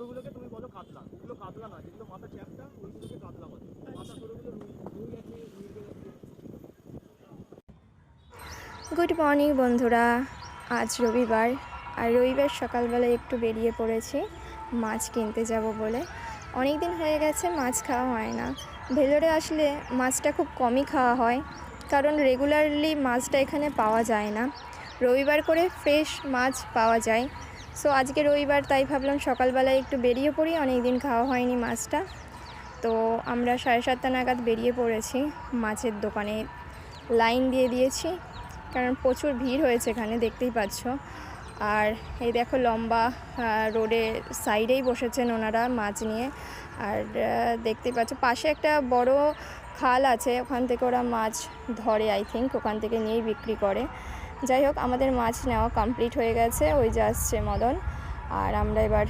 সরুগুলোকে তুমি বলো কাতলা, ওগুলো কাতলা না, যেগুলো মাথা চ্যাপটা ওইগুলোকে কাতলা বলে, মাথা সরুগুলো রুই আছে, রুই আছে। গুড মর্নিং বন্ধুরা, আজ রবিবার। আর রবিবার সকালবেলায় একটু বেরিয়ে পড়েছি মাছ কিনতে যাব বলে। অনেক দিন হয়ে গেছে মাছ খাওয়া হয় না। ভেলোরে আসলে মাছটা খুব কমই খাওয়া হয়, কারণ রেগুলারলি মাছটা এখানে পাওয়া যায় না। রবিবার করে ফ্রেশ মাছ পাওয়া যায়। সো আজকে রবিবার, তাই ভাবলাম সকালবেলায় একটু বেরিয়ে পড়ি, অনেক দিন খাওয়া হয়নি মাছটা। তো আমরা 7:30 নাগাদ বেরিয়ে পড়েছি। মাছের দোকানে লাইন দিয়ে দিয়েছি, কারণ প্রচুর ভিড় হয়েছে এখানে, দেখতেই পাচ্ছ। আর এই দেখো লম্বা রোডের সাইডেই বসেছেন ওনারা মাছ নিয়ে। আর দেখতেই পাচ্ছ পাশে একটা বড় খাল আছে, ওখান থেকে ওরা মাছ ধরে, আই থিঙ্ক ওখান থেকে নিয়েই বিক্রি করে। যাই হোক, আমাদের মাছ নেওয়া কমপ্লিট হয়ে গেছে। ওই যে আসছে মদন। আর আমরা এবার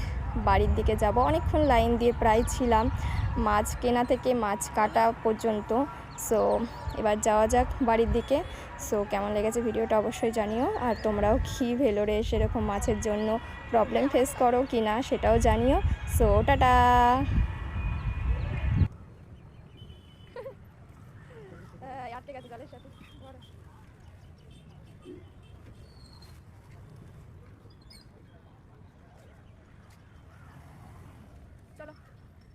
বাড়ির দিকে যাব। অনেকক্ষণ লাইন দিয়ে প্রায় ছিলাম, মাছ কেনা থেকে মাছ কাটা পর্যন্ত। সো এবার যাওয়া যাক বাড়ির দিকে। সো কেমন লেগেছে ভিডিওটা অবশ্যই জানিও। আর তোমরাও কি ভেলোরে সেরকম মাছের জন্য প্রবলেম ফেস করো কি না সেটাও জানিও। So tata. আটকে গেছে জলের সাথে।